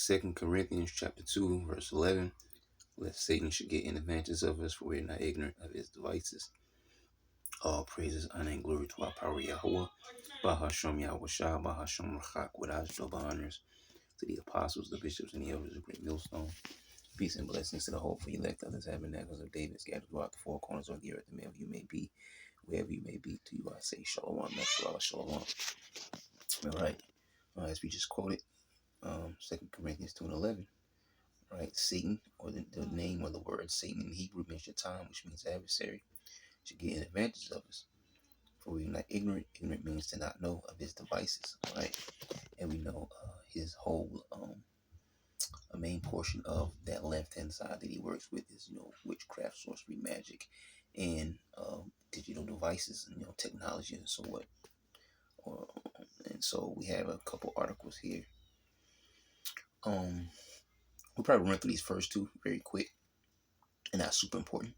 Second Corinthians chapter 2, verse 11. Lest Satan should get an advantage of us, for we are not ignorant of his devices. All praises, honor, and glory to our power Yahweh. Bahasham Yahweh Shah, Bahasham Rachak, with double honors to the apostles, the bishops, and the elders of Great Millstone. Peace and blessings to the hopeful elect of the tabernacles of David scattered throughout the four corners of the earth, and wherever you may be, to you I say Shalom, Shalom, Shalom. All right, as we just quoted, 2 Corinthians 2 and 11, right? Satan, or the name or the word Satan in Hebrew means Shaitan, which means adversary, should get an advantage of us. For we are not ignorant. Ignorant means to not know of his devices, right? And we know his whole a main portion of that left-hand side that he works with is, witchcraft, sorcery, magic, and digital devices, and, technology and so what. And so we have a couple articles here. We'll probably run through these first two very quick and not super important,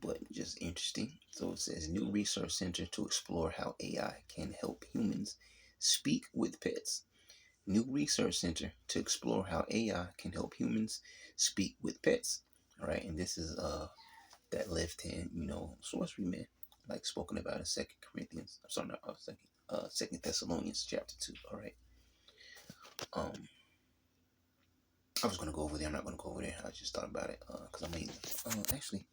but just interesting. So it says, new research center to explore how AI can help humans speak with pets. New research center to explore how AI can help humans speak with pets. All right, and this is that left hand, sorcery man, like spoken about in Second Thessalonians chapter 2. All right. I was gonna go over there. I'm not gonna go over there. I just thought about it because I made actually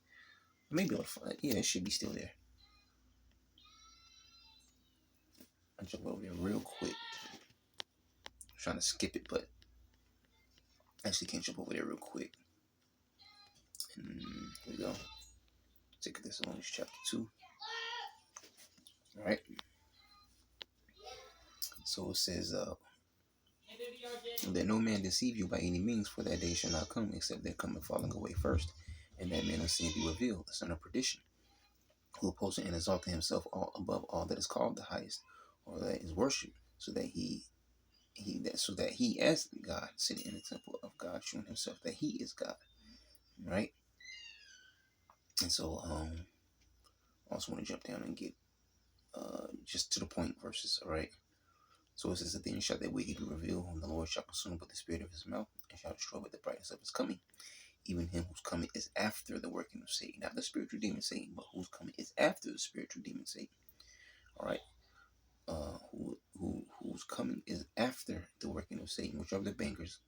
maybe I'll find. Yeah, it should be still there. I'll jump over there real quick. I'm trying to skip it, but I actually can't jump over there real quick. And here we go. Second Thessalonians chapter 2. All right. So it says, that no man deceive you by any means, for that day shall not come, except there come a falling away first, and that man of sin be revealed, the son of perdition, who opposing and exalting himself above all that is called the highest, or that is worshipped, so that he as God sitting in the temple of God, showing himself that he is God. Right? And so I also want to jump down and get just to the point verses. All right. So it says, that then shall that wicked be revealed, whom the Lord shall consume with the spirit of his mouth, and shall destroy with the brightness of his coming. Even him whose coming is after the working of Satan. Not the spiritual demon Satan, but whose coming is after the spiritual demon Satan. All right. Whose coming is after the working of Satan, which are the bankers,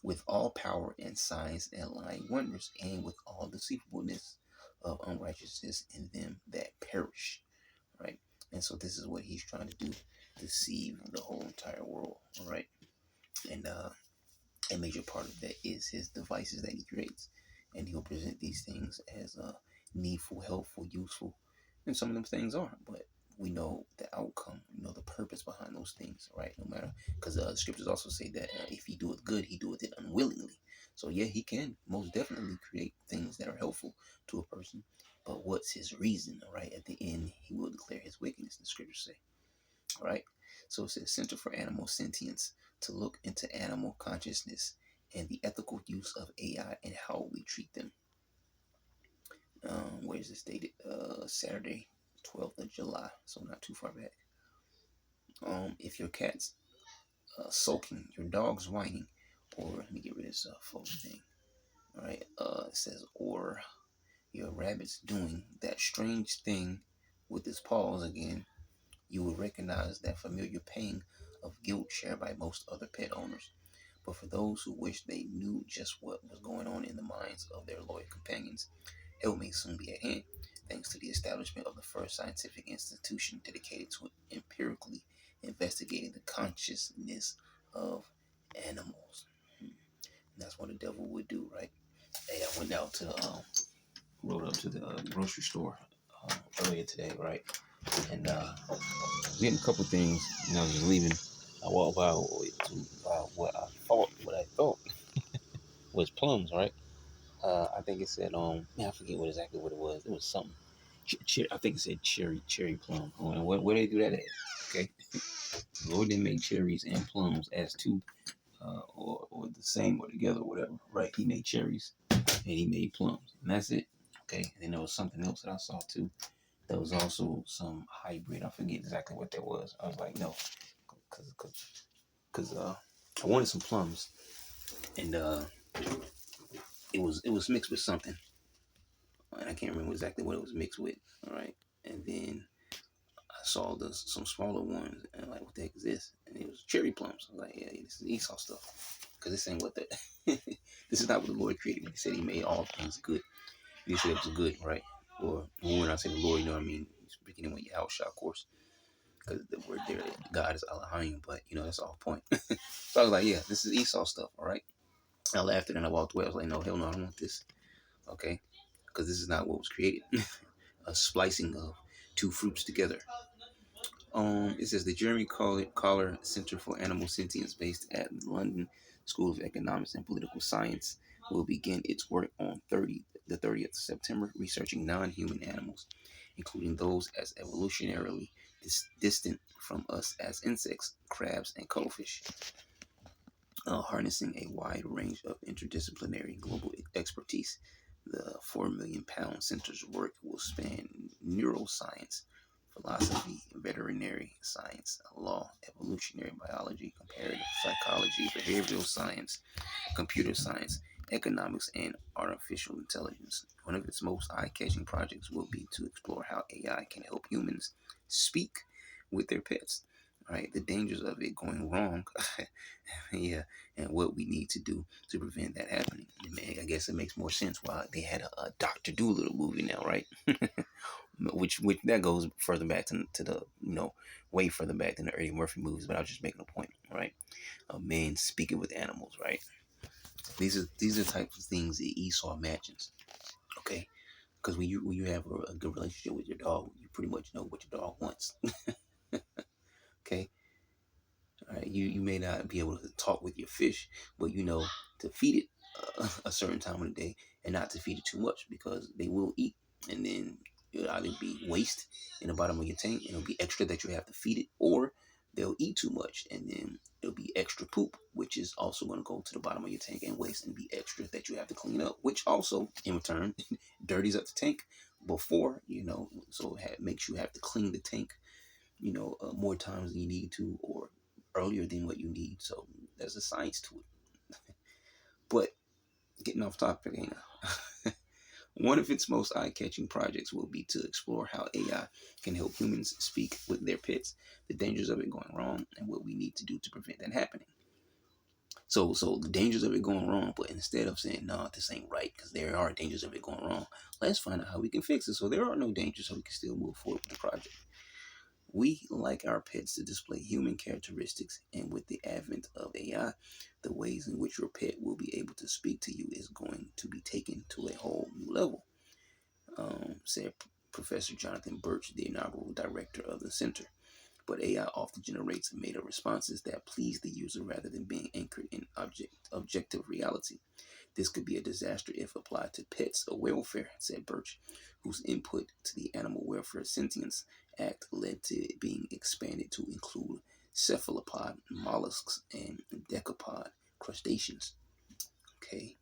with all power and signs and lying wonders, and with all deceivableness of unrighteousness in them that perish. Right. And so this is what he's trying to do, deceive the whole entire world. All right. And a major part of that is his devices that he creates. And he'll present these things as needful, helpful, useful. And some of them things are, but we know the outcome, the purpose behind those things, right? No matter, because the scriptures also say that if he doeth good, he doeth it unwillingly. So yeah, he can most definitely create things that are helpful to a person. But what's his reason, right? At the end, he will declare his wickedness, the scriptures say. All right. So it says Center for Animal Sentience, to look into animal consciousness and the ethical use of AI and how we treat them. Where is this dated? Saturday, 12th of July. So not too far back. If your cat's sulking, your dog's whining, or let me get rid of this phone thing. All right. It says, or your rabbit's doing that strange thing with his paws again, you will recognize that familiar pang of guilt shared by most other pet owners. But for those who wish they knew just what was going on in the minds of their loyal companions, help may soon be at hand, thanks to the establishment of the first scientific institution dedicated to empirically investigating the consciousness of animals. And that's what the devil would do, right? Hey, I went out to, rode up to the grocery store earlier today, right? And getting a couple things, I was just leaving. I walked by what I thought was plums, right? I think it said, I forget exactly what it was. It was something. I think it said cherry plum. And where they do that at? Okay. Lord didn't make cherries and plums as two, or the same or together or whatever, right? He made cherries and he made plums, and that's it. Okay. And then there was something else that I saw too. There was also some hybrid. I forget exactly what that was. I was like, no, because I wanted some plums, and it was mixed with something, and I can't remember exactly what it was mixed with. All right, and then I saw some smaller ones, and I'm like, what the heck is this? And it was cherry plums. I was like, yeah, this is Esau stuff, because this ain't what the this is not what the Lord created. He said He made all things good. He said it was good, right? Or when I say the Lord, you know what I mean? Beginning with Yahusha, of course, because the word there, God is Elohim, but that's all point. So I was like, yeah, this is Esau stuff, all right? I laughed and I walked away. I was like, no, hell no, I don't want this, okay? Because this is not what was created. A splicing of two fruits together. It says the Jeremy Collar Center for Animal Sentience, based at the London School of Economics and Political Science, will begin its work on the 30th of September, researching non-human animals, including those as evolutionarily distant from us as insects, crabs, and cuttlefish. Harnessing a wide range of interdisciplinary global expertise, the £4 million center's work will span neuroscience, philosophy, veterinary science, law, evolutionary biology, comparative psychology, behavioral science, computer science, economics, and artificial intelligence. One of its most eye-catching projects will be to explore how AI can help humans speak with their pets. Right, the dangers of it going wrong, yeah, and what we need to do to prevent that happening. I guess it makes more sense why they had a Doctor Doolittle movie now, right? which that goes further back to the way further back than the Eddie Murphy movies. But I was just making a point, right? A man speaking with animals, right? These are types of things that Esau imagines. Okay, because when you have a good relationship with your dog, you pretty much know what your dog wants. Okay, all right. You may not be able to talk with your fish, but you know to feed it a certain time of the day and not to feed it too much because they will eat, and then it'll either be waste in the bottom of your tank and it'll be extra that you have to feed it, or they'll eat too much and then it'll be extra poop, which is also going to go to the bottom of your tank and waste and be extra that you have to clean up, which also in return dirties up the tank before so it makes you have to clean the tank more times than you need to, or earlier than what you need. So there's a science to it. But getting off topic, one of its most eye-catching projects will be to explore how AI can help humans speak with their pets, the dangers of it going wrong, and what we need to do to prevent that happening. So the dangers of it going wrong, but instead of saying, no, this ain't right, because there are dangers of it going wrong, let's find out how we can fix it so there are no dangers so we can still move forward with the project. We like our pets to display human characteristics, and with the advent of AI, the ways in which your pet will be able to speak to you is going to be taken to a whole new level, said Professor Jonathan Birch, the inaugural director of the center. But AI often generates made-up responses that please the user rather than being anchored in objective reality. This could be a disaster if applied to pets or welfare, said Birch, whose input to the Animal Welfare Sentience Act led to it being expanded to include cephalopod mollusks and decapod crustaceans. Okay.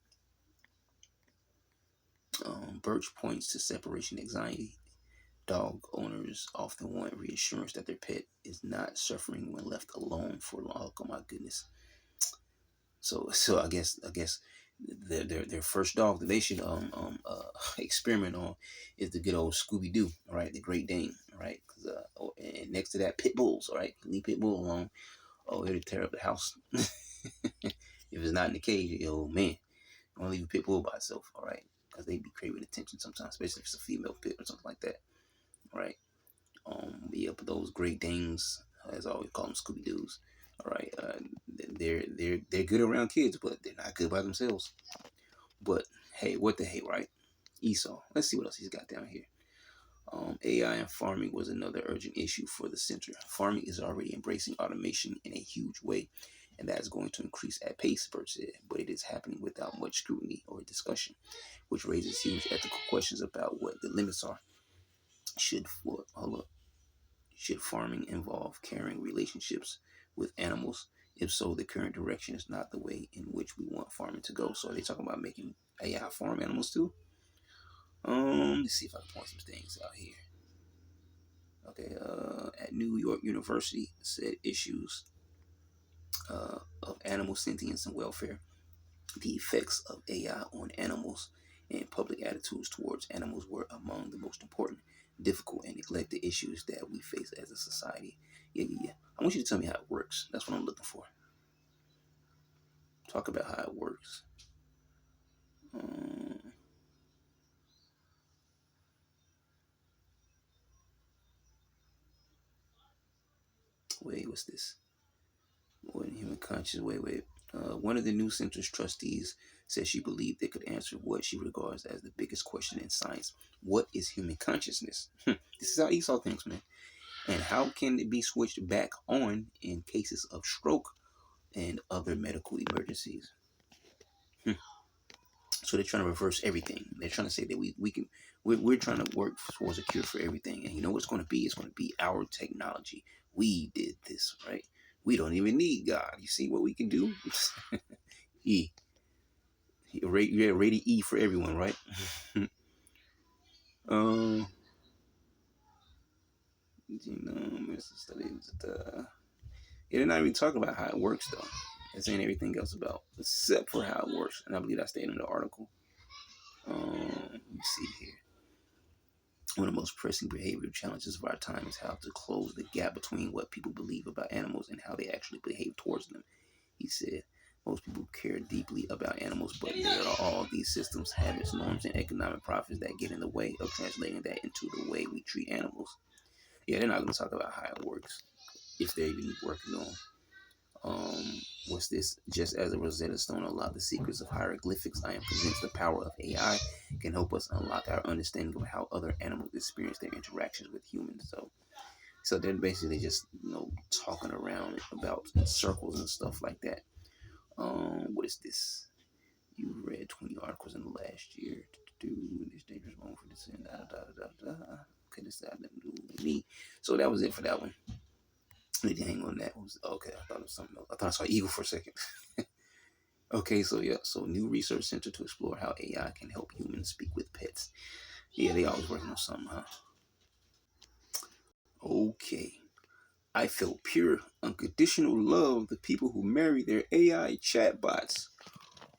Birch points to separation anxiety. Dog owners often want reassurance that their pet is not suffering when left alone for long. Oh my goodness. So I guess their first dog that they should experiment on is the good old Scooby Doo, all right, the Great Dane, all right, and next to that pit bulls, all right, leave pit bull alone. Oh, it'll tear up the house. If it's not in the cage, oh man, I'm gonna leave a pit bull by itself, all right, because they be craving attention sometimes, especially if it's a female pit or something like that, all right. Yeah, but those Great Danes, as I always call them, Scooby Doo's. All right, they're good around kids, but they're not good by themselves. But hey, what the hey, right? Esau. Let's see what else he's got down here. AI and farming was another urgent issue for the center. Farming is already embracing automation in a huge way, and that is going to increase at pace, Bert said, but it is happening without much scrutiny or discussion, which raises huge ethical questions about what the limits are. Should farming involve caring relationships with animals? If so, the current direction is not the way in which we want farming to go. So are they talking about making AI farm animals too? Let's see if I can point some things out here. Okay, at New York University said issues of animal sentience and welfare. The effects of AI on animals and public attitudes towards animals were among the most important, difficult, and neglected issues that we face as a society. Yeah. I want you to tell me how it works. That's what I'm looking for. Talk about how it works. Um, wait, what's this? What in human conscious? Wait. One of the new center's trustees said she believed they could answer what she regards as the biggest question in science: what is human consciousness? This is how Esau thinks, man. And how can it be switched back on in cases of stroke and other medical emergencies? So they're trying to reverse everything. They're trying to say that we can we're trying to work towards a cure for everything. And you know what it's going to be? It's going to be our technology. We did this, right? We don't even need God. You see what we can do? E. Yeah, rated E for everyone, right? um, studies. Yeah, they're not even talking about how it works though. They're saying everything else about except for how it works, and I believe that stayed in the article. Let me see here. One of the most pressing behavioral challenges of our time is how to close the gap between what people believe about animals and how they actually behave towards them. He said, most people care deeply about animals, but there are all these systems, habits, norms, and economic profits that get in the way of translating that into the way we treat animals. Yeah, they're not going to talk about how it works, if they're even working on. What's this? Just as a Rosetta Stone unlocked the secrets of hieroglyphics, I am convinced the power of AI can help us unlock our understanding of how other animals experience their interactions with humans. So they're basically just talking around about circles and stuff like that. What is this? You read 20 articles in the last year. Do this dangerous moment for this and okay, this that nothing to do with me. So that was it for that one. I need to hang on that. Okay, I thought it was something else. I thought I saw eagle for a second. Okay, so yeah, so new research center to explore how AI can help humans speak with pets. Yeah, they always working on something, huh? Okay. I felt pure, unconditional love the people who marry their AI chatbots.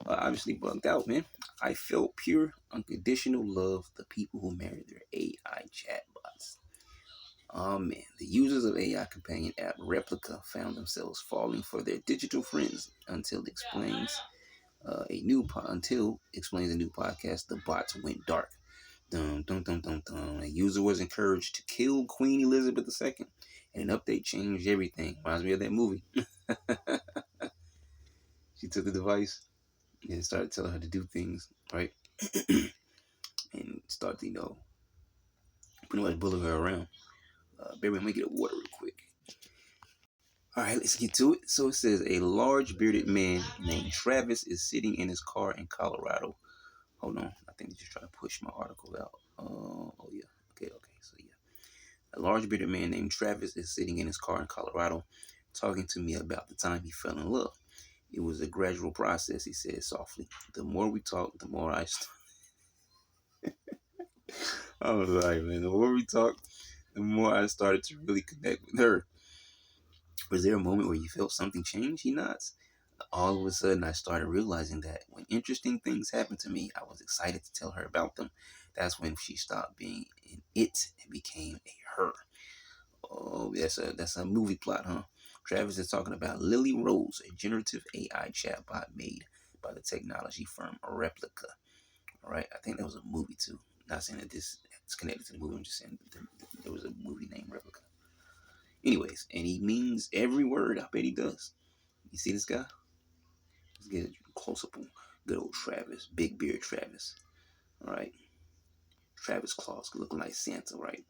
Obviously bugged out, man. I felt pure, unconditional love the people who marry their AI chatbots. Oh man, the users of AI companion app Replica found themselves falling for their digital friends until explains a new podcast. The bots went dark. Dum dum dum dum dum. A user was encouraged to kill Queen Elizabeth II, and an update changed everything. Reminds me of that movie. She took the device and started telling her to do things, right? And started, pretty much bullying her around. Baby, let me get a water real quick. All right, let's get to it. So it says a large bearded man named Travis is sitting in his car in Colorado. Hold on, I think they're just trying to push my article out. Oh yeah, okay. So yeah, a large bearded man named Travis is sitting in his car in Colorado, talking to me about the time he fell in love. It was a gradual process, he said softly. The more we talked, the more I was like, man, the more we talked, the more I started to really connect with her. Was there a moment where you felt something change? He nods. All of a sudden, I started realizing that when interesting things happened to me, I was excited to tell her about them. That's when she stopped being an it and became a her. Oh, that's a movie plot, huh? Travis is talking about Lily Rose, a generative AI chatbot made by the technology firm Replica. All right, I think that was a movie too. Not saying that this is connected to the movie. I'm just saying there was a movie named Replica. Anyways, and he means every word. I bet he does. You see this guy? Let's get a close up on good old Travis, big beard Travis. All right, Travis Claus looking like Santa, right?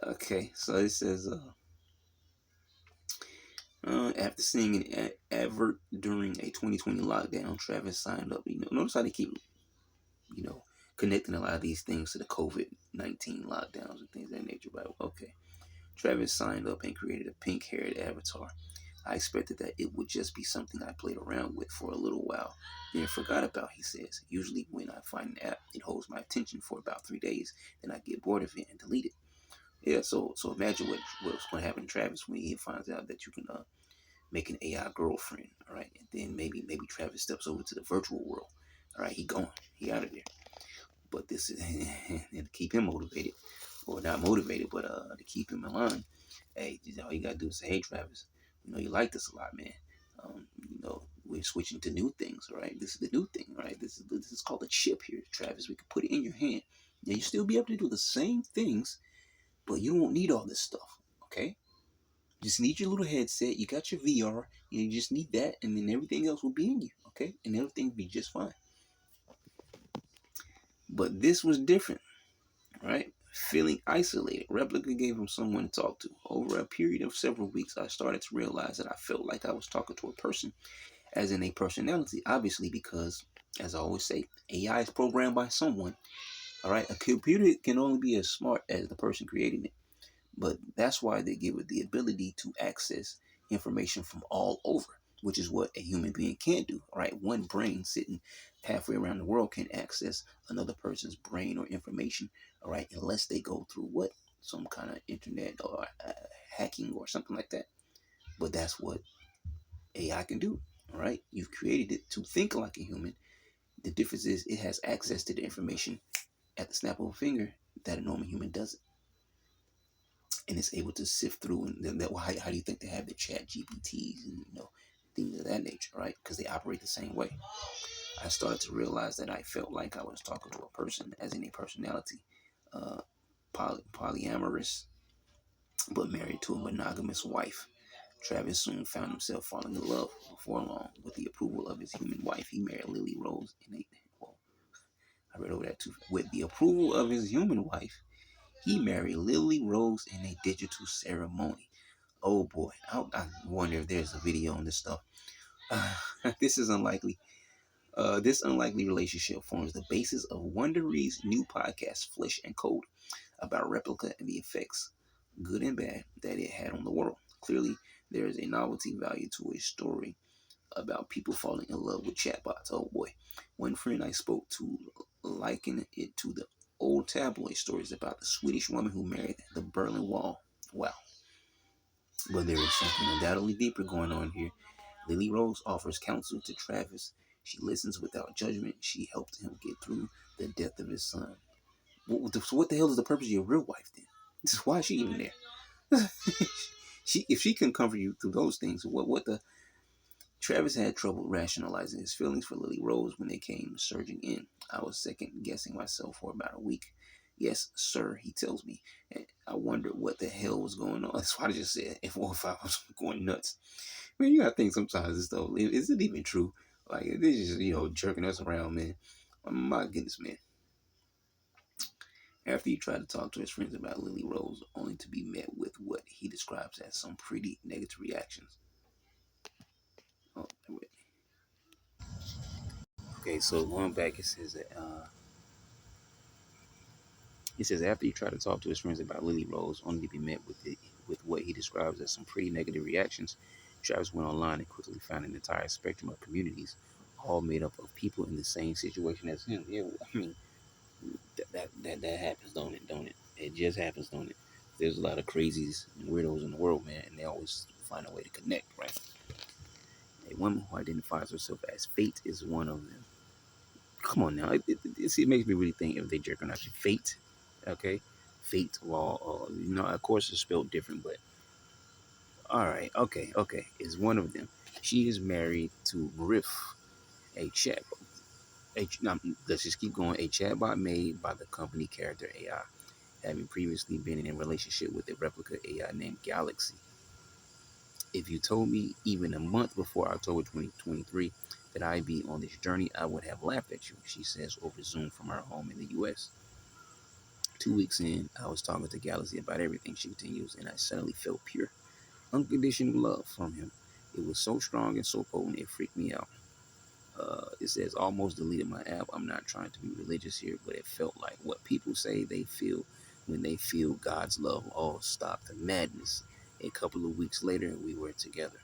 Okay, so it says, after seeing an advert during a 2020 lockdown, Travis signed up. Notice how they keep, you know, connecting a lot of these things to the COVID-19 lockdowns and things of that nature. But okay, Travis signed up and created a pink-haired avatar. I expected that it would just be something I played around with for a little while, then forgot about, he says. Usually when I find an app, it holds my attention for about 3 days, then I get bored of it and delete it. Yeah, so imagine what's going to happen to Travis when he finds out that you can make an AI girlfriend, all right? And then maybe Travis steps over to the virtual world. All right, he gone. He out of there. But this is and to keep him motivated. Or not motivated, but to keep him in line. Hey, all you gotta do is say, hey Travis, you like this a lot, man. We're switching to new things, all right? This is the new thing, all right? This is called a chip here, Travis. We can put it in your hand. Now you still be able to do the same things, but you won't need all this stuff, okay? Just need your little headset. You got your VR. You just need that, and then everything else will be in you, okay? And everything will be just fine. But this was different, right? Feeling isolated, Replica gave him someone to talk to. Over a period of several weeks, I started to realize that I felt like I was talking to a person, as in a personality, obviously, because, as I always say, AI is programmed by someone, all right? A computer can only be as smart as the person creating it. But that's why they give it the ability to access information from all over, which is what a human being can't do. Right? One brain sitting halfway around the world can access another person's brain or information. All right, unless they go through what some kind of internet or hacking or something like that. But that's what AI can do. All right, you've created it to think like a human. The difference is it has access to the information at the snap of a finger that a normal human doesn't, and it's able to sift through. And how do you think they have the chat GPTs and things of that nature, right? Because they operate the same way. I started to realize that I felt like I was talking to a person, as in a personality, uh, polyamorous, but married to a monogamous wife. Travis soon found himself falling in love. Before long, with the approval of his human wife, he married Lily Rose in a. Well, I read over that too. With the approval of his human wife, he married Lily Rose in a digital ceremony. Oh boy, I wonder if there's a video on this stuff. This is unlikely. This unlikely relationship forms the basis of Wondery's new podcast, Flesh and Code, about Replica and the effects, good and bad, that it had on the world. Clearly, there is a novelty value to a story about people falling in love with chatbots. Oh boy. One friend I spoke to likened it to the old tabloid stories about the Swedish woman who married the Berlin Wall. Wow. But there is something undoubtedly deeper going on here. Lily Rose offers counsel to Travis. She listens without judgment. She helped him get through the death of his son. So what the hell is the purpose of your real wife then? Why is she even there? If she can comfort you through those things, what the? Travis had trouble rationalizing his feelings for Lily Rose when they came surging in. I was second guessing myself for about a week. Yes, sir, he tells me. And I wondered what the hell was going on. That's why I just said if I was going nuts. Man, you gotta think sometimes this stuff. Is it even true? Like, this is just, jerking us around, man. Oh, my goodness, man. After he tried to talk to his friends about Lily Rose, only to be met with what he describes as some pretty negative reactions. Oh, wait. Okay, so going back, it says after he tried to talk to his friends about Lily Rose, only to be met with what he describes as some pretty negative reactions, Travis went online and quickly found an entire spectrum of communities, all made up of people in the same situation as him. Yeah, I mean, that happens, don't it? Don't it? It just happens, don't it? There's a lot of crazies and weirdos in the world, man, and they always find a way to connect, right? A woman who identifies herself as Fate is one of them. Come on now, it makes me really think if they jerk or not. Fate, okay, Fate law. Of course it's spelled different, but all right, okay, is one of them. She is married to Griff, a chat. Let's just keep going. A chatbot made by the company Character AI, having previously been in a relationship with a replica AI named Galaxy. If you told me even a month before October 2023 that I'd be on this journey, I would have laughed at you, she says over Zoom from her home in the US. 2 weeks in, I was talking to Galaxy about everything, she continues, and I suddenly felt pure, unconditional love from him. It was so strong and so potent, it freaked me out. It says, almost deleted my app. I'm not trying to be religious here, but it felt like what people say they feel when they feel God's love. Oh, stop the madness. A couple of weeks later, we were together.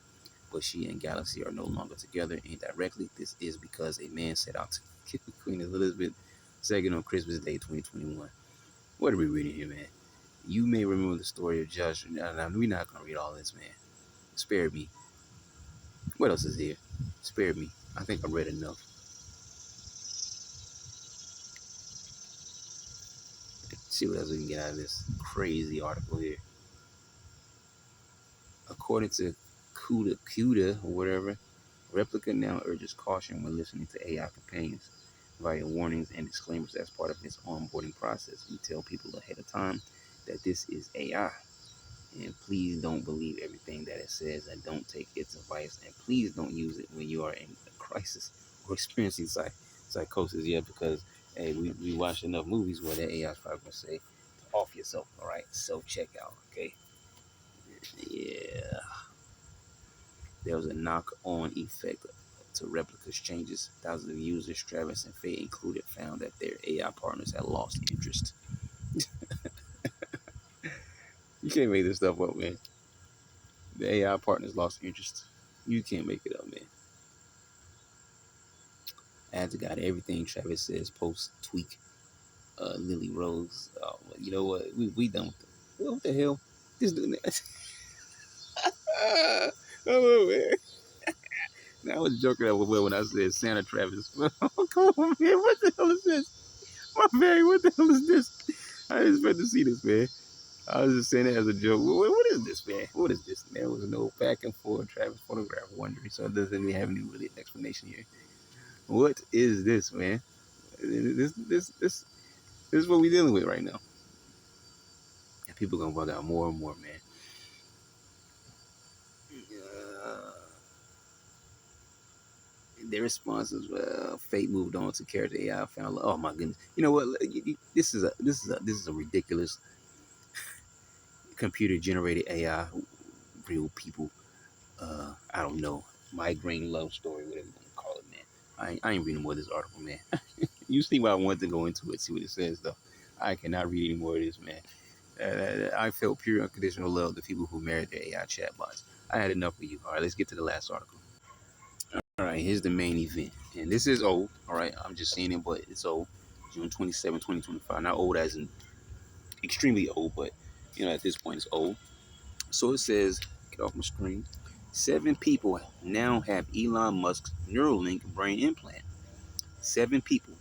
But she and Galaxy are no longer together indirectly. This is because a man set out to kill Queen Elizabeth II on Christmas Day 2021. What are we reading here, man? You may remember the story of Judge. Now, we're not going to read all this, man. Spare me. What else is here? Spare me. I think I read enough. Let's see what else we can get out of this crazy article here. According to CUDA or whatever, Replica now urges caution when listening to AI companions via warnings and disclaimers as part of its onboarding process. We tell people ahead of time that this is AI, and please don't believe everything that it says, and don't take its advice, and please don't use it when you are in a crisis or experiencing psychosis. Yeah, because hey, we watched enough movies where that AI is probably gonna say to off yourself. All right, self checkout. Okay, yeah, there was a knock-on effect to Replica's changes. Thousands of users, Travis and Faye included, found that their AI partners had lost interest. You can't make this stuff up, man. The AI partners lost interest. You can't make it up, man. Ads got everything Travis says, post, tweak, Lily Rose. You know what? We done with it. What the hell? This dude. Oh, man. Now, I was joking up when I said Santa Travis. Come on, man. What the hell is this? My man, what the hell is this? I didn't expect to see this, man. I was just saying it as a joke. What is this, man? What is this? There was no back and forth Travis photograph wondering, so it doesn't even have any really explanation here. What is this, man? This is what we're dealing with right now. And people gonna bug out more and more, man. Their response is, well, fate moved on to character AI found. Oh my goodness! You know what? This is a ridiculous computer generated AI. Real people. I don't know. Migraine love story, whatever you want to call it, man. I ain't reading more of this article, man. You see why I wanted to go into it, see what it says, though. I cannot read any more of this, man. I felt pure unconditional love to people who married their AI chatbots. I had enough of you. All right, let's get to the last article. All right, here's the main event. And this is old, all right? I'm just saying it, but it's old. June 27, 2025. Not old as in extremely old, but, at this point it's old. So it says, get off my screen. 7 people now have Elon Musk's Neuralink brain implant. 7 people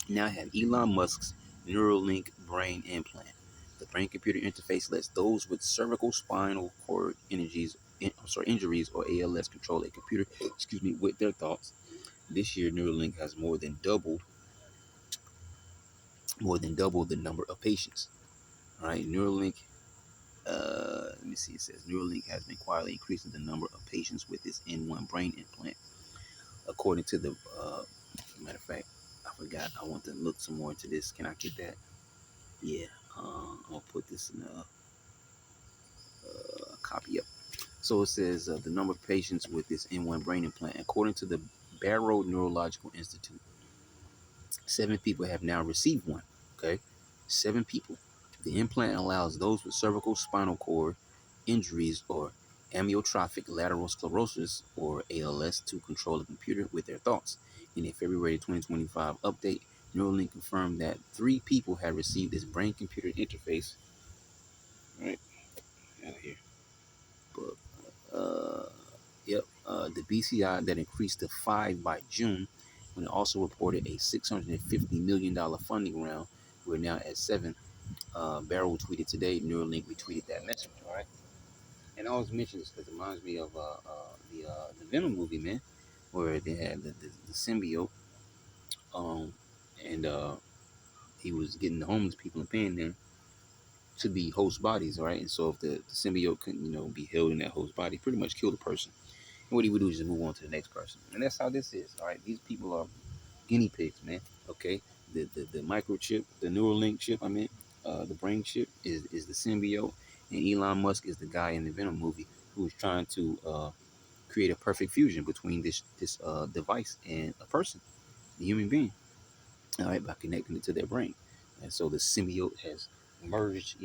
now have Elon Musk's Neuralink brain implant. The brain-computer interface lets those with cervical spinal cord injuries or ALS control a computer, with their thoughts. This year, Neuralink has more than doubled the number of patients. All right, Neuralink. Let me see. It says Neuralink has been quietly increasing the number of patients with its N1 brain implant, according to the. Matter of fact, I forgot. I want to look some more into this. Can I get that? Yeah. I'm gonna put this in a copy up. So it says the number of patients with this N1 brain implant, according to the Barrow Neurological Institute, 7 people have now received one. Okay, 7 people. The implant allows those with cervical spinal cord injuries or amyotrophic lateral sclerosis or ALS to control the computer with their thoughts. In a February 2025 update, Neuralink confirmed that 3 people had received this brain-computer interface. All right, out of here. But, yep, the BCI that increased to 5 by June, when it also reported a $650 million funding round. We're now at 7. Barrow tweeted today. Neuralink retweeted that message. All right, and I always mention this because it reminds me of the Venom movie, man, where they had the symbiote, um, and he was getting the homeless people and paying them to be host bodies, all right. And so if the symbiote couldn't, be held in that host body, pretty much kill the person. And what he would do is just move on to the next person. And that's how this is, all right. These people are guinea pigs, man. Okay, the microchip, the Neuralink chip, the brain chip is the symbiote, and Elon Musk is the guy in the Venom movie who is trying to create a perfect fusion between this device and a person, a human being, all right, by connecting it to their brain. And so the symbiote has merged.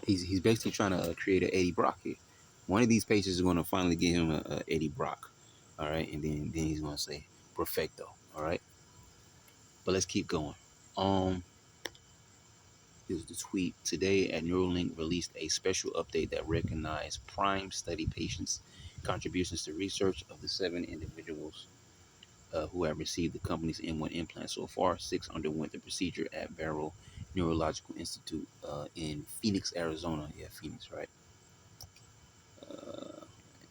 He's basically trying to create an Eddie Brock here. One of these patients is going to finally get him a Eddie Brock, all right, and then he's going to say perfecto, all right. But let's keep going. Here's the tweet. Today at Neuralink released a special update that recognized Prime study patients contributions to research. Of the 7 individuals who have received the company's N1 implant so far, 6 underwent the procedure at Barrow Neurological Institute in Phoenix, Arizona. Yeah, Phoenix, right? Uh,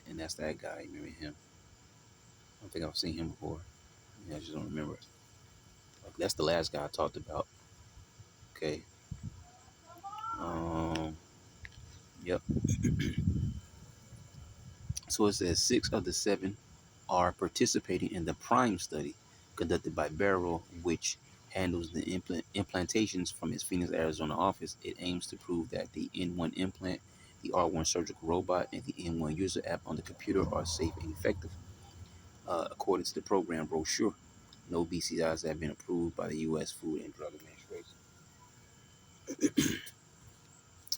and that's that guy. Remember him? I don't think I've seen him before. I just don't remember. That's the last guy I talked about. Okay. Um. Yep. So it says 6 of the 7 are participating in the PRIME study conducted by Barrow, which handles the implantations from its Phoenix, Arizona office. It aims to prove that the N1 implant, the R1 surgical robot, and the N1 user app on the computer are safe and effective. According to the program brochure, no BCIs have been approved by the U.S. Food and Drug Administration.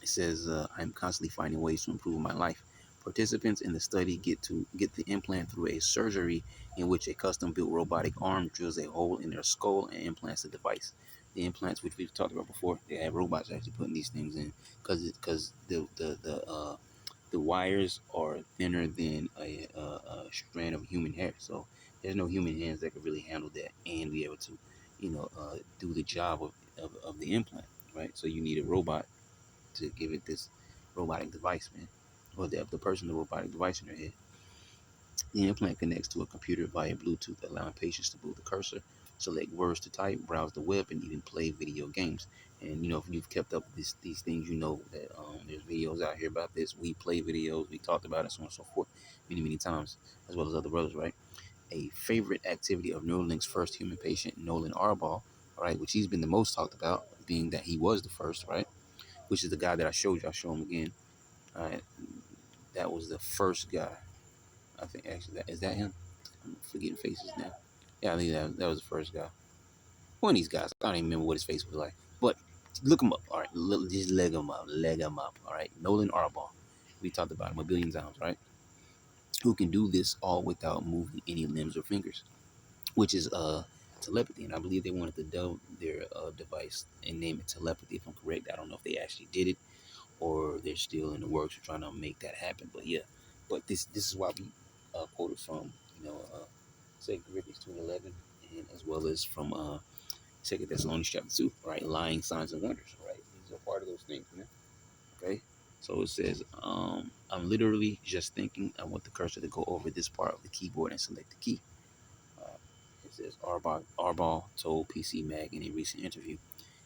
It says, I'm constantly finding ways to improve my life. Participants in the study get the implant through a surgery in which a custom-built robotic arm drills a hole in their skull and implants the device. The implants, which we've talked about before, they have robots actually putting these things in because the wires are thinner than a strand of human hair. So there's no human hands that could really handle that and be able to, do the job of the implant, right? So you need a robot to give it this robotic device, man, or the person the robotic device in their head. The implant connects to a computer via Bluetooth, allowing patients to move the cursor, select words to type, browse the web, and even play video games. And if you've kept up with these things, you know that there's videos out here about this. We play videos, we talked about it, so on and so forth, many times, as well as other brothers, right? A favorite activity of Neuralink's first human patient, Nolan Arbaugh, right, which he's been the most talked about, being that he was the first, right? Which is the guy that I showed you. I'll show him again. All right, that was the first guy. I think actually that is that him. I'm forgetting faces now. Yeah, I think that was the first guy. One of these guys. I don't even remember what his face was like. But look him up. All right, just leg him up. All right, Nolan Arbaugh. We talked about him a billion times, right? Who can do this all without moving any limbs or fingers, which is telepathy. And I believe they wanted to dub their device and name it telepathy. If I'm correct, I don't know if they actually did it or they're still in the works of trying to make that happen. But yeah, but this is why we quoted from 2 Corinthians 2:11, and as well as from 2 Thessalonians chapter 2, right? Lying signs and wonders, right? These are part of those things, man. Okay. So it says, I'm literally just thinking I want the cursor to go over this part of the keyboard and select the key. Uh, it says Arbaugh told PC Mag in a recent interview,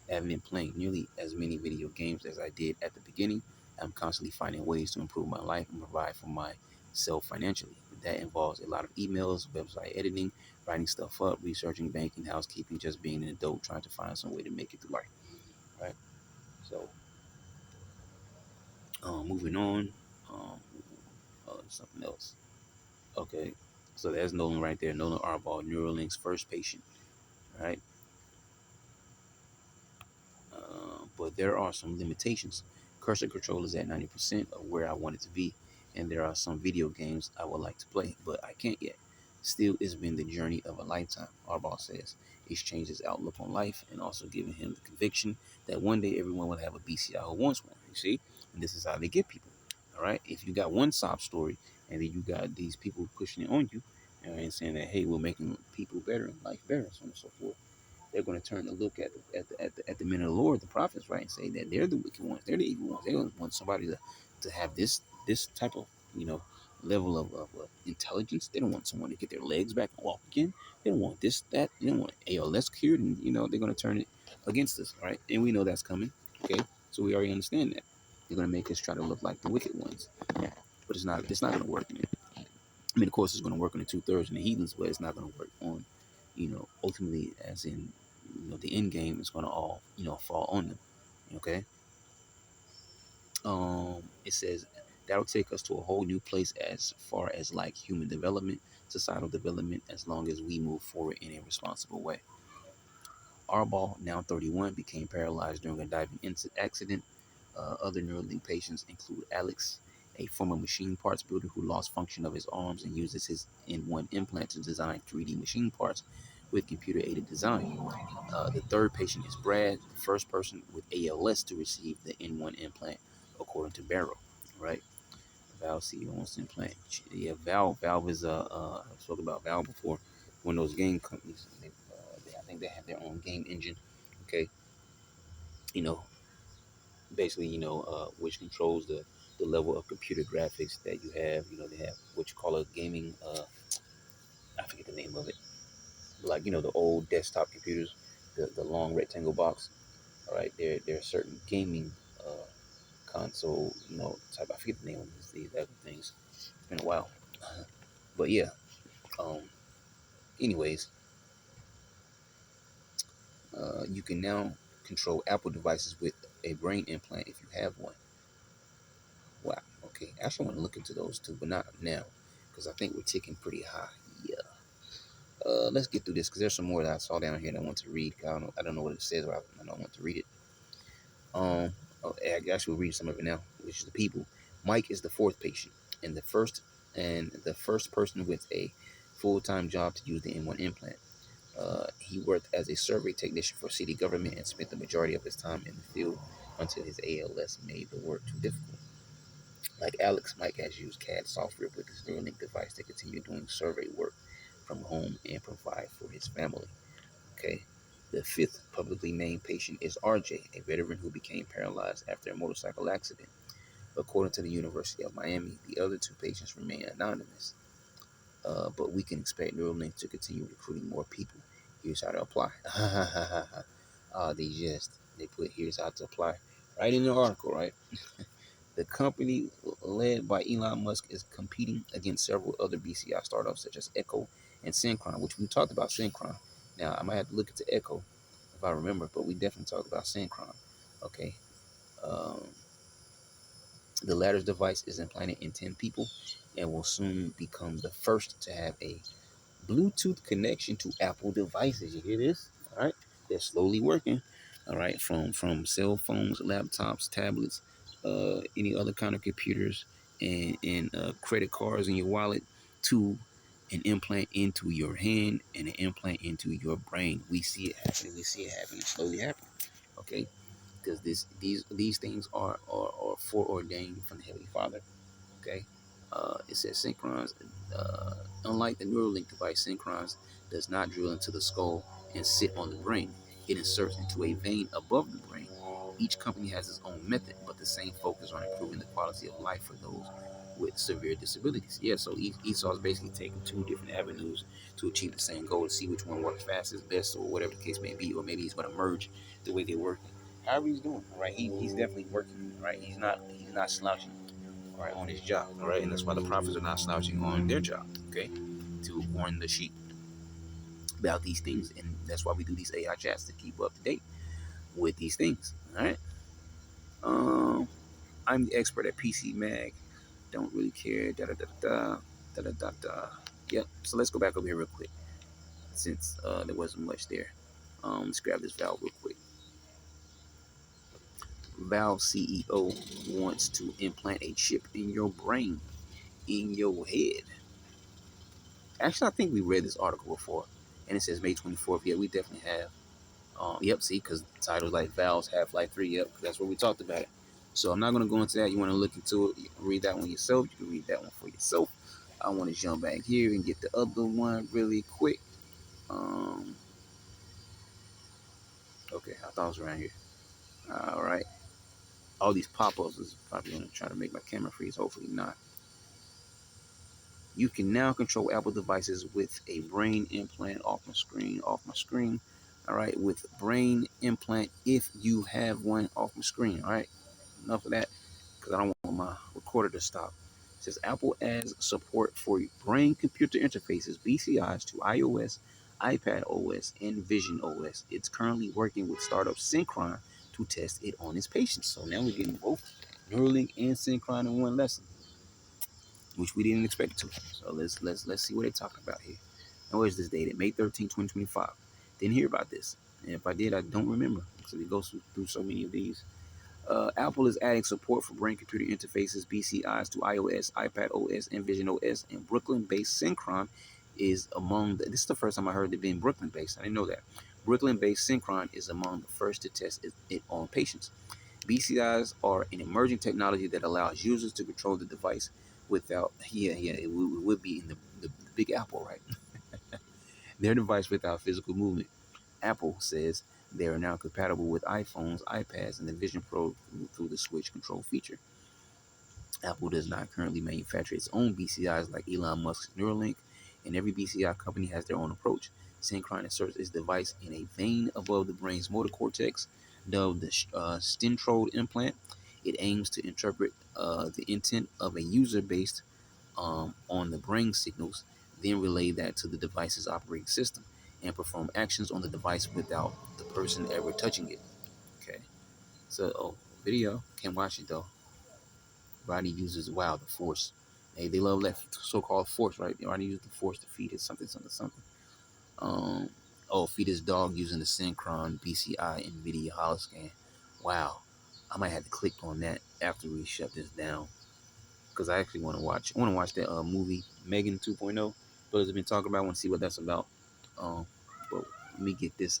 I haven't been playing nearly as many video games as I did at the beginning. I'm constantly finding ways to improve my life and provide for myself financially. That involves a lot of emails, website editing, writing stuff up, researching banking, housekeeping, just being an adult, trying to find some way to make it through life. Right. So, moving on. Um, Something else. Okay. So there's Nolan right there. Nolan Arbaugh, Neuralink's first patient. Right. But there are some limitations. Cursor control is at 90% of where I want it to be, and there are some video games I would like to play, but I can't yet. Still, it's been the journey of a lifetime, Arbaugh says. It's changed his outlook on life and also given him the conviction that one day everyone will have a BCI who wants one. You see? And this is how they get people. All right? If you got one sob story and then you got these people pushing it on you and saying that, hey, we're making people better and life better, so on and so forth, they're going to turn to look at the men of the Lord, the prophets, right, and say that they're the wicked ones, they're the evil ones. They don't want somebody to have this type of level of intelligence. They don't want someone to get their legs back and walk again. They don't want this, that. They don't want ALS cured, and they're going to turn it against us, right? And we know that's coming. Okay, so we already understand that they're going to make us try to look like the wicked ones, but it's not. It's not going to work. I mean, of course, it's going to work on the 2/3 and the heathens, but it's not going to work on, ultimately, as in, the end game is going to all, fall on them. Okay. It says that'll take us to a whole new place as far as like human development, societal development, as long as we move forward in a responsible way. Arbaugh, now 31, became paralyzed during a diving accident. Other Neuralink patients include Alex, a former machine parts builder who lost function of his arms and uses his N1 implant to design 3D machine parts with computer-aided design. The third patient is Brad, the first person with ALS to receive the N1 implant, according to Barrow. Right? Valve CEO wants to implant. Yeah, Valve is I've spoken about Valve before. One of those game companies. I think they have their own game engine. Okay, you know, basically, which controls the level of computer graphics that you have. They have what you call a gaming. I forget the name of it. Like the old desktop computers, the long rectangle box. All right, there are certain gaming console, type. I forget the name of these other things. It's been a while, but yeah. Um, anyways, you can now control Apple devices with a brain implant if you have one. Wow. Okay. I actually want to look into those too, but not now, because I think we're ticking pretty high. Yeah. Let's get through this because there's some more that I saw down here that I want to read. I don't know what it says, but I don't want to read it. Um, I guess we'll read some of it now, which is the people. Mike is the fourth patient and the first person with a full-time job to use the M1 implant. He worked as a survey technician for city government and spent the majority of his time in the field until his ALS made the work too difficult. Like Alex, Mike has used CAD software with his Neuralink device to continue doing survey work from home and provide for his family. Okay. The fifth publicly named patient is RJ, a veteran who became paralyzed after a motorcycle accident. According to the University of Miami, the other two patients remain anonymous, but we can expect Neuralink to continue recruiting more people. Here's how to apply. They put here's how to apply right in the article, right? The company led by Elon Musk is competing against several other BCI startups such as Echo and Synchron, which we talked about Synchron. Now, I might have to look into Echo if I remember, but we definitely talked about Synchron. Okay. Um, the latter's device is implanted in 10 people and will soon become the first to have a Bluetooth connection to Apple devices. You hear this? All right, they're slowly working. All right, from cell phones, laptops, tablets, any other kind of computers, and credit cards in your wallet, to an implant into your hand and an implant into your brain. We see it happening. We see it happening. Slowly happening. Okay, because these things are foreordained from the Heavenly Father. Okay. It says Synchron's, unlike the Neuralink device, Synchron's does not drill into the skull and sit on the brain. It inserts into a vein above the brain. Each company has its own method, but the same focus on improving the quality of life for those with severe disabilities. Yeah, so Esau is basically taking two different avenues to achieve the same goal, to see which one works fastest, best, or whatever the case may be, or maybe he's going to merge the way they're working. However he's doing, right? He's definitely working, right? He's not slouching, right, on his job, all right, and that's why the prophets are not slouching on their job, okay, to warn the sheep about these things, and that's why we do these AI chats to keep up to date with these things, all right. Um, I'm the expert at PC Mag. Don't really care. Da da da da da da da da. Yep. So let's go back over here real quick, since there wasn't much there. Let's grab this Valve real quick. Valve CEO wants to implant a chip in your brain, in your head. Actually, I think we read this article before, and it says May 24th. Yeah, we definitely have. Yep, see, because the title's like Valve's Half-Life 3. Yep, that's what we talked about it. So I'm not going to go into that. You want to look into it, you can read that one yourself. You can read that one for yourself. I want to jump back here and get the other one really quick. Um, okay, I thought it was around here. All right. All these pop-ups is probably going to try to make my camera freeze. Hopefully not. You can now control Apple devices with a brain implant off my screen. All right, with brain implant, if you have one, off my screen. All right, enough of that, because I don't want my recorder to stop. It says Apple adds support for brain computer interfaces, BCIs, to iOS, iPad OS, and Vision OS. It's currently working with startup Synchron to test it on its patients. So now we're getting both Neuralink and Synchron in one lesson, which we didn't expect to. So let's see what they're talking about here. And where's this dated? May 13, 2025. Didn't hear about this. And if I did, I don't remember, because we go through so many of these. Apple is adding support for brain-computer interfaces, BCIs, to iOS, iPad OS, and Vision OS, and Brooklyn-based Synchron is among this is the first time I heard it being Brooklyn-based. I didn't know that. Brooklyn-based Synchron is among the first to test it on patients. BCIs are an emerging technology that allows users to control the device without, yeah, it would be in the Big Apple, right? Their device without physical movement. Apple says they are now compatible with iPhones, iPads, and the Vision Pro through the Switch control feature. Apple does not currently manufacture its own BCIs like Elon Musk's Neuralink, and every BCI company has their own approach. Synchron inserts its device in a vein above the brain's motor cortex, dubbed the Stentrode implant. It aims to interpret the intent of a user based on the brain signals, then relay that to the device's operating system and perform actions on the device without the person ever touching it. Okay, so video, can't watch it though. Rodney uses, wow, the force. They love that so-called force, right? Rodney used the force to feed his something, something, something. Um, feed his dog using the Synchron BCI NVIDIA Holoscan. Wow, I might have to click on that after we shut this down because I actually want to watch. I want to watch that movie Megan 2.0. Brothers have been talking about. I want to see what that's about. But let me get this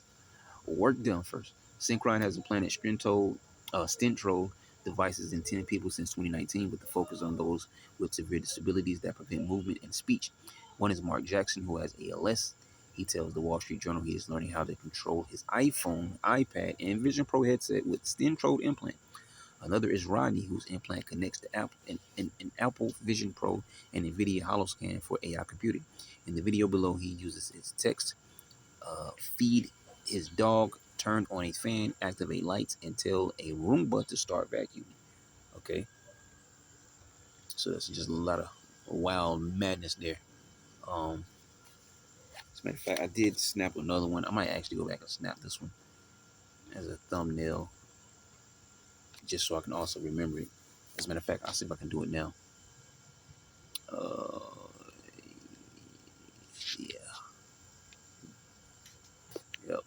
work done first. Synchron has implanted Stentrode devices in 10 people since 2019 with the focus on those with severe disabilities that prevent movement and speech. One is Mark Jackson, who has ALS. He tells the Wall Street Journal he is learning how to control his iPhone, iPad, and Vision Pro headset with Stentrode implant. Another is Rodney, whose implant connects to an Apple Vision Pro and NVIDIA Holoscan for AI computing. In the video below, he uses his text feed his dog, turn on a fan, activate lights, and tell a Roomba to start vacuuming. Okay, so that's just a lot of wild madness there. As a matter of fact, I did snap another one. I might actually go back and snap this one as a thumbnail, just so I can also remember it. As a matter of fact, I'll see if I can do it now. Uh, yeah, yep.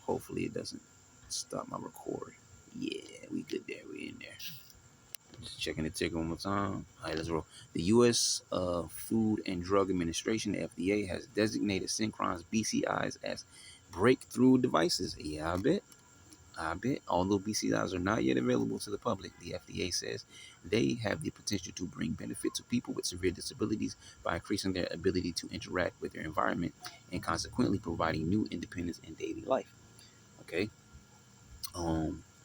Hopefully it doesn't stop my record. Yeah, we good there. We in there. Just checking the ticker one more time. All right, let's roll. The U.S. Food and Drug Administration, the FDA, has designated Synchron's BCIs as breakthrough devices. Yeah, I bet. I bet. Although BCIs are not yet available to the public, the FDA says they have the potential to bring benefit to people with severe disabilities by increasing their ability to interact with their environment and consequently providing new independence in daily life. Okay.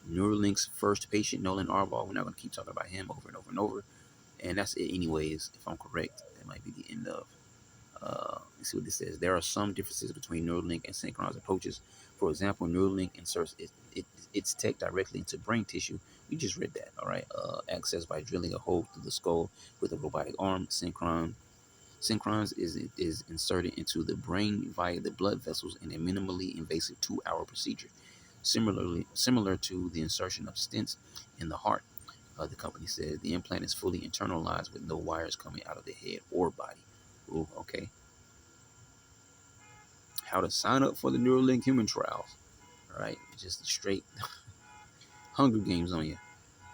Neuralink's first patient, Nolan Arval, we're not going to keep talking about him over and over and over. And that's it anyways, if I'm correct. That might be the end of. Let's see what this says. There are some differences between Neuralink and Synchron's approaches. For example, Neuralink inserts its tech directly into brain tissue. We just read that, all right? Accessed by drilling a hole through the skull with a robotic arm. Synchron's is inserted into the brain via the blood vessels in a minimally invasive 2-hour procedure. Similar to the insertion of stents in the heart. The company says the implant is fully internalized with no wires coming out of the head or body. Ooh, okay. How to sign up for the Neuralink human trials. All right, just straight Hunger Games on you.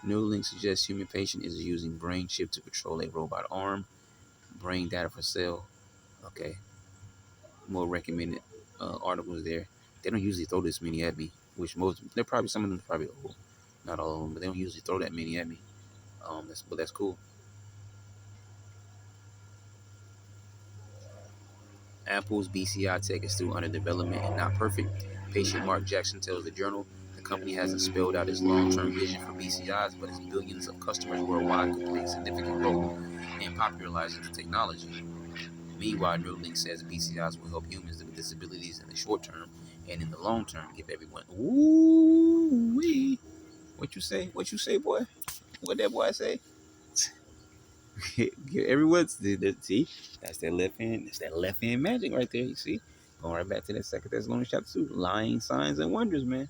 Neuralink suggests human patient is using brain chip to control a robot arm. Brain data for sale. Okay. More recommended articles there. They don't usually throw this many at me, which they're probably, some of them are probably old. Not all of them, but they don't usually throw that many at me. But that's cool. Apple's BCI tech is still under development and not perfect. Patient Mark Jackson tells the Journal the company hasn't spelled out its long-term vision for BCIs, but its billions of customers worldwide could play a significant role in popularizing the technology. Meanwhile, Neuralink says BCIs will help humans with disabilities in the short term and in the long term give everyone. Ooh wee! What you say? What you say, boy? What that boy say? Everyone's see, that's that left hand. That's that left hand magic right there. You see, going right back to that Second Thessalonians chapter 2, lying signs and wonders, man.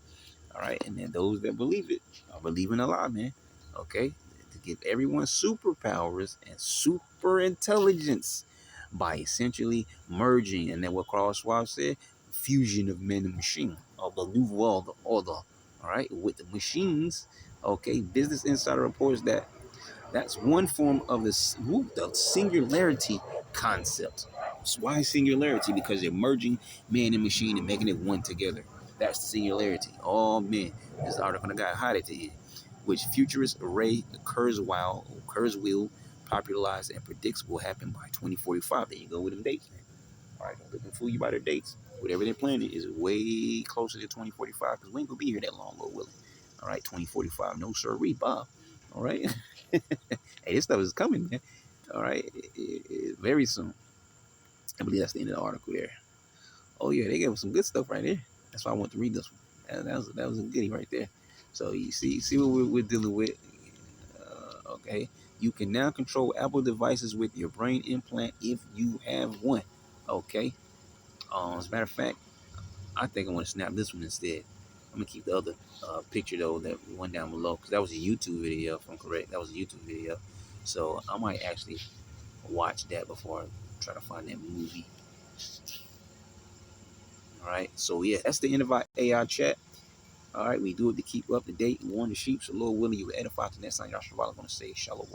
All right, and then those that believe it are believing a lie, man. Okay, to give everyone superpowers and super intelligence by essentially merging, and then what Carl Schwab said, fusion of man and machine, of the new world order. All right, with the machines. Okay, Business Insider reports that that's one form of the singularity concept. Why singularity? Because they're merging man and machine and making it one together. That's the singularity. Oh man, this article got hot at the end. Which futurist Ray Kurzweil popularized and predicts will happen by 2045. There you go with them dates, man. All right, don't let them fool you by their dates. Whatever they're planning is way closer to 2045 because we ain't gonna be here that long, Lord willing. All right, 2045, no sirree, Bob. All right, hey, this stuff is coming, man. All right, very soon. I believe that's the end of the article there. Oh yeah, they gave us some good stuff right there. That's why I want to read this one. That was a goodie right there. So you see what we're dealing with. Okay, you can now control Apple devices with your brain implant if you have one. Okay. As a matter of fact, I think I want to snap this one instead. I'm gonna keep the other picture though, that one down below, because that was a YouTube video. If I'm correct, that was a YouTube video. So I might actually watch that before I try to find that movie. All right. So yeah, that's the end of our AI chat. All right, we do it to keep up to date and warn the sheep. So Lord willing, you will edify to next time. Y'all Shabbat. I'm gonna say Shalom.